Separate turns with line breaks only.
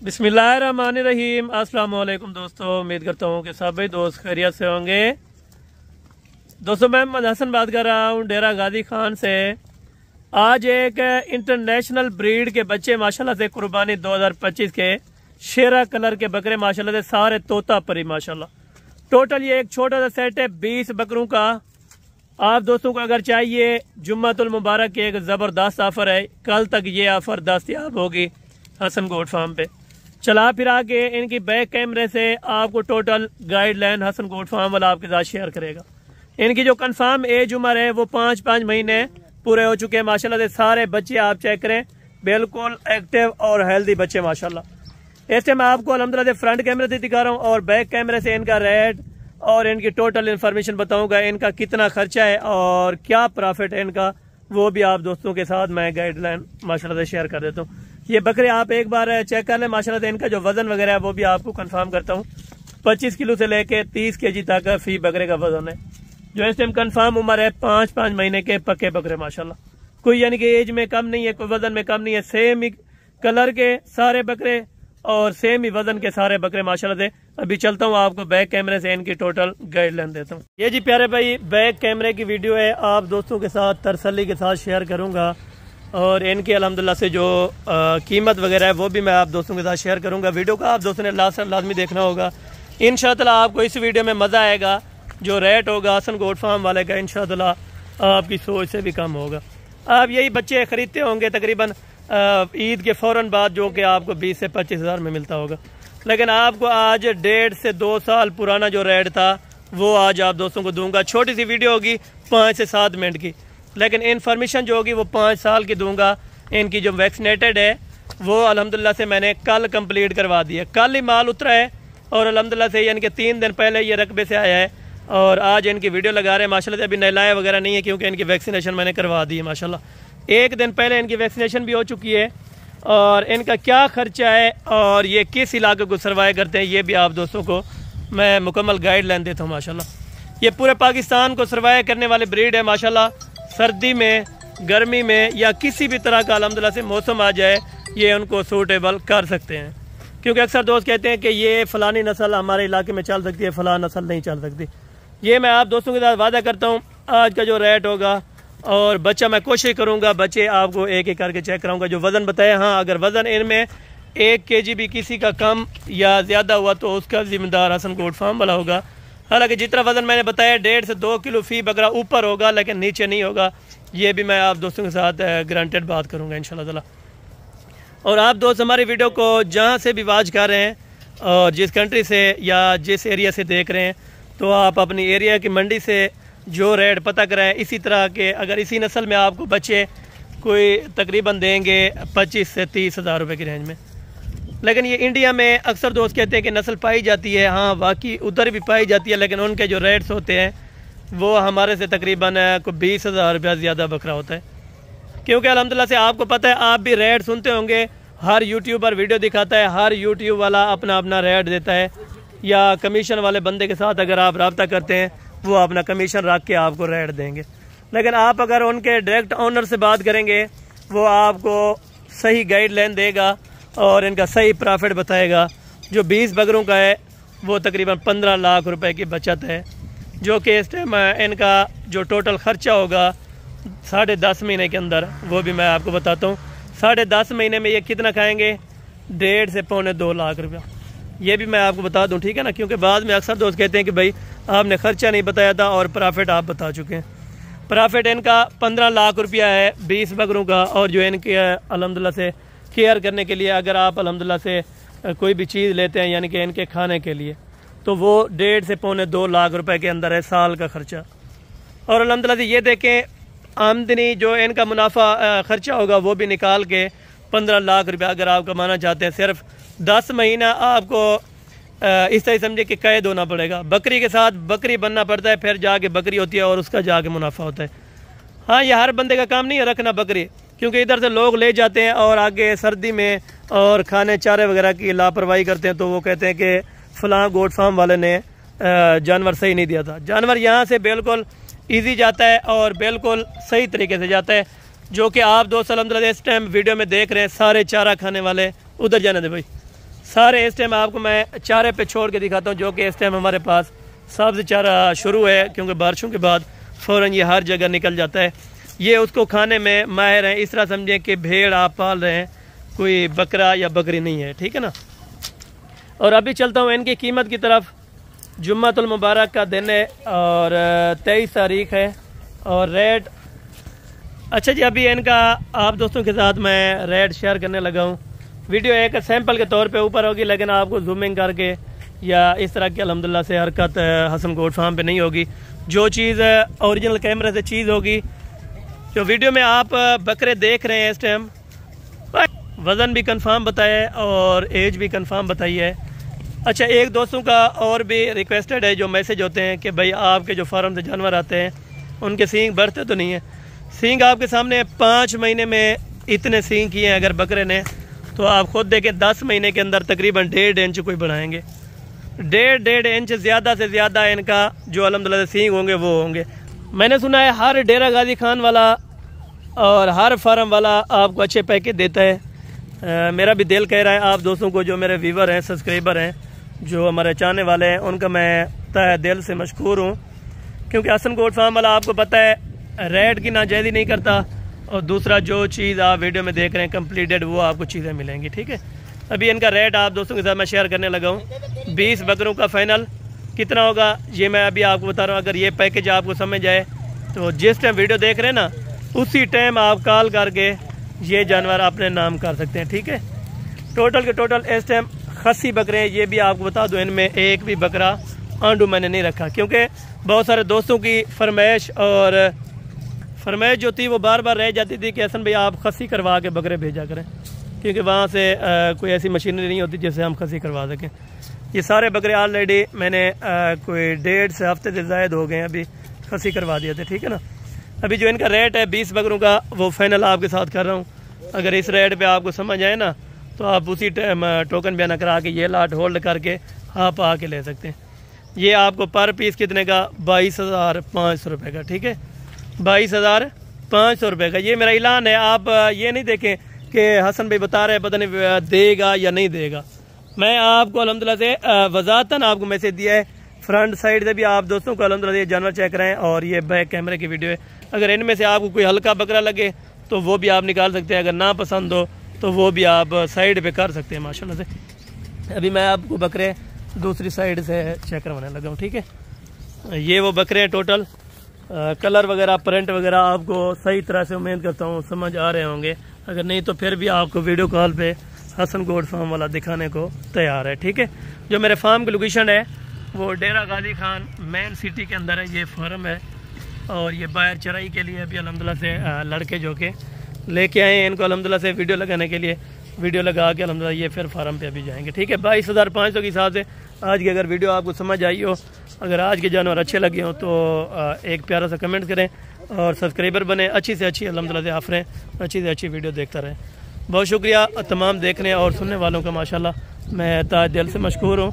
बिस्मिल्लाहिर्रहमानिर्रहीम। अस्सलाम वालेकुम दोस्तों, उम्मीद करता हूँ कि सभी दोस्त खैरियत से होंगे। दोस्तों मैं मोहम्मद हसन बात कर रहा हूँ डेरा गाजी खान से। आज एक इंटरनेशनल ब्रीड के बच्चे माशाल्लाह से कुर्बानी 2025 के शेरा कलर के बकरे माशाल्लाह से सारे तोता परी माशाल्लाह। टोटल ये एक छोटा सा सेट है 20 बकरों का। आप दोस्तों को अगर चाहिए जुम्मतुल मुबारक की एक ज़बरदस्त ऑफ़र है, कल तक ये ऑफ़र दस्तयाब होगी हसन गोट फार्म पे। चला फिरा के इनकी बैक कैमरे से आपको total guideline Hasan goat farm वाला आपके साथ शेयर करेगा। इनकी जो कंफर्म एज उम्र है वो 5 महीने पूरे हो चुके हैं माशाल्लाह से। सारे बच्चे आप चेक करें, बिल्कुल एक्टिव और हेल्दी बच्चे माशाल्लाह। इस टाइम मैं आपको अल्हम्दुलिल्लाह से फ्रंट कैमरे से दिखा रहा हूँ और बैक कैमरे से इनका रेट और इनकी टोटल इन्फॉर्मेशन बताऊंगा। इनका कितना खर्चा है और क्या प्रॉफिट है इनका, वो भी आप दोस्तों के साथ मैं गाइडलाइन माशाल्लाह से शेयर कर देता हूँ। ये बकरे आप एक बार चेक कर लें माशाल्लाह से। इनका जो वजन वगैरह है वो भी आपको कंफर्म करता हूँ। 25 किलो से लेके 30 kg तक फी बकरे का वजन है। जो इस टाइम कंफर्म उम्र है 5 महीने के पक्के बकरे माशाल्लाह। कोई यानी कि एज में कम नहीं है, कोई वजन में कम नहीं है। सेम ही कलर के सारे बकरे और सेम ही वजन के सारे बकरे माशाल्लाह से। अभी चलता हूँ आपको बैक कैमरे से इनकी टोटल गाइडलाइन देता हूँ। ये जी प्यारे भाई बैक कैमरे की वीडियो है, आप दोस्तों के साथ तसल्ली के साथ शेयर करूँगा और इनकी अल्हम्दुलिल्लाह से जो कीमत वगैरह है वो भी मैं आप दोस्तों के साथ शेयर करूँगा। वीडियो का आप दोस्तों ने लाजमी देखना होगा। इंशाअल्लाह आपको इस वीडियो में मज़ा आएगा। जो रेट होगा हसन गोट फार्म वाले का इंशाअल्लाह आपकी सोच से भी कम होगा। आप यही बच्चे ख़रीदते होंगे तकरीबन ईद के फ़ौरन बाद, जो कि आपको 20 से 25 हज़ार में मिलता होगा। लेकिन आपको आज 1.5 से 2 साल पुराना जो रेट था वो आज आप दोस्तों को दूंगा। छोटी सी वीडियो होगी 5 से 7 मिनट की, लेकिन इन्फॉर्मेशन जो होगी वो 5 साल की दूंगा। इनकी जो वैक्सीनेटेड है वो अल्हम्दुलिल्लाह से मैंने कल कंप्लीट करवा दी है। कल ही माल उतरा है और अल्हम्दुलिल्लाह से यानी कि 3 दिन पहले ये रकबे से आया है और आज इनकी वीडियो लगा रहे हैं माशाल्लाह से। अभी नहलाया वगैरह नहीं है क्योंकि इनकी वैक्सीनेशन मैंने करवा दी है माशाल्लाह। 1 दिन पहले इनकी वैक्सीनेशन भी हो चुकी है। और इनका क्या खर्चा है और ये किस इलाके को सर्वाइव करते हैं ये भी आप दोस्तों को मैं मुकम्मल गाइडलाइन देता हूँ माशाल्लाह। ये पूरे पाकिस्तान को सर्वाइव करने वाली ब्रीड है माशाल्लाह। सर्दी में, गर्मी में या किसी भी तरह का अल्हम्दुलिल्लाह से मौसम आ जाए ये उनको सूटेबल कर सकते हैं। क्योंकि अक्सर दोस्त कहते हैं कि ये फ़लानी नस्ल हमारे इलाके में चल सकती है, फ़लाँ नस्ल नहीं चल सकती। ये मैं आप दोस्तों के साथ वादा करता हूँ आज का जो रेट होगा और बच्चा मैं कोशिश करूँगा बच्चे आपको एक एक करके चेक कराऊँगा। जो वज़न बताया, हाँ अगर वज़न इनमें 1 kg भी किसी का कम या ज़्यादा हुआ तो उसका ज़िम्मेदार हसन गोट फार्म वाला होगा। हालांकि जितना वज़न मैंने बताया 1.5 से 2 किलो फी बकरा ऊपर होगा, लेकिन नीचे नहीं होगा। ये भी मैं आप दोस्तों के साथ गारंटेड बात करूँगा इंशाल्लाह ताला। और आप दोस्त हमारी वीडियो को जहाँ से भी वॉच कर रहे हैं और जिस कंट्री से या जिस एरिया से देख रहे हैं, तो आप अपनी एरिया की मंडी से जो रेट पता कराएं। इसी तरह के अगर इसी नस्ल में आपको बच्चे कोई तकरीबन देंगे 25 से 30 हज़ार रुपये की रेंज में। लेकिन ये इंडिया में अक्सर दोस्त कहते हैं कि नस्ल पाई जाती है, हाँ वाकई उधर भी पाई जाती है, लेकिन उनके जो रेट्स होते हैं वो हमारे से तकरीबन को 20 हज़ार रुपया ज़्यादा बकरा होता है। क्योंकि अल्हम्दुलिल्लाह से आपको पता है, आप भी रेट सुनते होंगे, हर यूट्यूबर वीडियो दिखाता है, हर यूट्यूब वाला अपना अपना रेट देता है। या कमीशन वाले बंदे के साथ अगर आप रब्ता करते हैं वो अपना कमीशन रख के आपको रेट देंगे। लेकिन आप अगर उनके डायरेक्ट ओनर से बात करेंगे वो आपको सही गाइडलाइन देगा और इनका सही प्रॉफिट बताएगा। जो 20 बकरों का है वो तकरीबन 15 लाख रुपए की बचत है, जो कि इस टाइम इनका जो टोटल ख़र्चा होगा 10.5 महीने के अंदर वो भी मैं आपको बताता हूँ। 10.5 महीने में ये कितना खाएँगे, 1.5 से 2.25 लाख रुपया। ये भी मैं आपको बता दूं, ठीक है ना। क्योंकि बाद में अक्सर दोस्त कहते हैं कि भाई आपने खर्चा नहीं बताया था और प्रॉफिट आप बता चुके हैं। प्रॉफिट इनका 15 लाख रुपया है 20 बकरों का। और जो इनके अल्हम्दुलिल्लाह से केयर करने के लिए अगर आप अल्हम्दुलिल्लाह से कोई भी चीज़ लेते हैं यानी कि इनके खाने के लिए, तो वो 1.5 से 2.25 लाख रुपए के अंदर है साल का खर्चा। और अल्हम्दुलिल्लाह से ये देखें आमदनी जो इनका मुनाफा खर्चा होगा वो भी निकाल के 15 लाख रुपया अगर आप कमाना चाहते हैं। सिर्फ 10 महीना आपको इस तरह समझे कि कैद होना पड़ेगा। बकरी के साथ बकरी बनना पड़ता है, फिर जाके बकरी होती है और उसका जाके मुनाफा होता है। हाँ ये हर बंदे का काम नहीं है रखना बकरी, क्योंकि इधर से लोग ले जाते हैं और आगे सर्दी में और खाने चारे वगैरह की लापरवाही करते हैं, तो वो कहते हैं कि फ़लाँ गोट फार्म वाले ने जानवर सही नहीं दिया था। जानवर यहाँ से बिल्कुल ईजी जाता है और बिल्कुल सही तरीके से जाता है। जो कि आप दोस्त अल्हम्दुलिल्लाह इस टाइम वीडियो में देख रहे हैं, सारे चारा खाने वाले उधर जाने दे भाई, सारे इस टाइम आपको मैं चारे पे छोड़ के दिखाता हूँ, जो कि इस टाइम हमारे पास सब्ज़ चारा शुरू है, क्योंकि बारिशों के बाद फ़ौरन ये हर जगह निकल जाता है। ये उसको खाने में माहिर हैं। इस तरह समझें कि भेड़ आप पाल रहे हैं, कोई बकरा या बकरी नहीं है, ठीक है ना। और अभी चलता हूँ इनकी कीमत की तरफ। जुम्मतुल मुबारक का दिन है और 23 तारीख है और रेट, अच्छा जी, अभी इनका आप दोस्तों के साथ मैं रेट शेयर करने लगा हूँ। वीडियो एक सैंपल के तौर पे ऊपर होगी, लेकिन आपको जूमिंग करके या इस तरह की अल्हम्दुलिल्लाह से हरकत हसन गोट फार्म पे नहीं होगी। जो चीज़ ओरिजिनल कैमरे से चीज़ होगी। जो वीडियो में आप बकरे देख रहे हैं इस टाइम, वज़न भी कंफर्म बताया और एज भी कंफर्म बताई है। अच्छा, एक दोस्तों का और भी रिक्वेस्टेड है, जो मैसेज होते हैं कि भाई आपके जो फार्म से जानवर आते हैं उनके सींग बढ़ते तो नहीं है। सींग आपके सामने 5 महीने में इतने सींग किए हैं अगर बकरे ने, तो आप खुद देखें 10 महीने के अंदर तकरीबन 1.5 इंच कोई बढ़ाएंगे। 1.5 इंच ज़्यादा से ज़्यादा इनका जो अल्हम्दुलिल्लाह सींग होंगे वो होंगे। मैंने सुना है हर डेरा गाजी खान वाला और हर फार्म वाला आपको अच्छे पैकेज देता है। मेरा भी दिल कह रहा है आप दोस्तों को, जो मेरे व्यूवर हैं, सब्सक्राइबर हैं, जो हमारे चाहने वाले हैं, उनका मैं तहे दिल से मशकूर हूँ। क्योंकि हसन गोट फार्म वाला आपको पता है रेट की नाजायज़ी नहीं करता, और दूसरा जो चीज़ आप वीडियो में देख रहे हैं कंप्लीटेड वो आपको चीज़ें मिलेंगी, ठीक है। अभी इनका रेट आप दोस्तों के साथ मैं शेयर करने लगा हूँ। 20 बकरों का फाइनल कितना होगा ये मैं अभी आपको बता रहा हूँ। अगर ये पैकेज आपको समझ आए तो जिस टाइम वीडियो देख रहे हैं ना, उसी टाइम आप कॉल करके ये जानवर अपने नाम कर सकते हैं, ठीक है। टोटल के टोटल इस टाइम 80 बकरे हैं। ये भी आपको बता दूं, इनमें एक भी बकरा आंडू मैंने नहीं रखा, क्योंकि बहुत सारे दोस्तों की फरमाइश जो थी वो बार बार रह जाती थी कि हसन भाई आप खसी करवा के बकरे भेजा करें, क्योंकि वहाँ से कोई ऐसी मशीनरी नहीं होती जिससे हम खसी करवा सकें। ये सारे बकरे ऑलरेडी मैंने कोई 1.5 से हफ्ते से ज़ायद हो गए हैं, अभी खसी करवा दिए थे, ठीक है ना। अभी जो इनका रेट है 20 बकरों का, वो फाइनल आपके साथ कर रहा हूँ। अगर इस रेट पे आपको समझ आए ना, तो आप उसी टाइम टोकन बयान करा के ये लाट होल्ड करके आप आके ले सकते हैं। ये आपको पर पीस कितने का, 22,500 रुपये का, ठीक है। 22,500 रुपये का ये मेरा ऐलान है। आप ये नहीं देखें कि हसन भाई बता रहे हैं पता नहीं देगा या नहीं देगा। मैं आपको अल्हम्दुलिल्लाह से वज़ाहतन आपको मैसेज दिया है। फ्रंट साइड से भी आप दोस्तों को अल्हम्दुलिल्लाह ये जानवर चेक करें, और ये बैक कैमरे की वीडियो है। अगर इनमें से आपको कोई हल्का बकरा लगे तो वो भी आप निकाल सकते हैं, अगर ना पसंद हो तो वो भी आप साइड पे कर सकते हैं माशाल्लाह से। अभी मैं आपको बकरे दूसरी साइड से चेक करवाने लगा हूँ, ठीक है। ये वो बकरे हैं टोटल। कलर वगैरह प्रिंट वगैरह आपको सही तरह से उम्मीद करता हूँ समझ आ रहे होंगे। अगर नहीं तो फिर भी आपको वीडियो कॉल पे हसन गोट फार्म वाला दिखाने को तैयार है, ठीक है। जो मेरे फार्म की लोकेशन है वो डेरा गाजी खान मेन सिटी के अंदर है। ये फार्म है और ये बाहर चराई के लिए अभी अल्हम्दुलिल्लाह से लड़के जो के लेके आए हैं इनको अल्हम्दुलिल्लाह से वीडियो लगाने के लिए। वीडियो लगा के अल्हम्दुलिल्लाह ये फिर फार्म पे अभी जाएंगे, ठीक है। 22,500 के हिसाब से आज की अगर वीडियो आपको समझ आई हो, अगर आज के जानवर अच्छे लगे हो तो एक प्यारा सा कमेंट करें और सब्सक्राइबर बने। अच्छी से अच्छी अल्हम्दुलिल्लाह से आफरें, अच्छी से अच्छी वीडियो देखता रहें। बहुत शुक्रिया तमाम देखने और सुनने वालों का, माशाल्लाह मैं तहे दिल से मशकूर हूँ।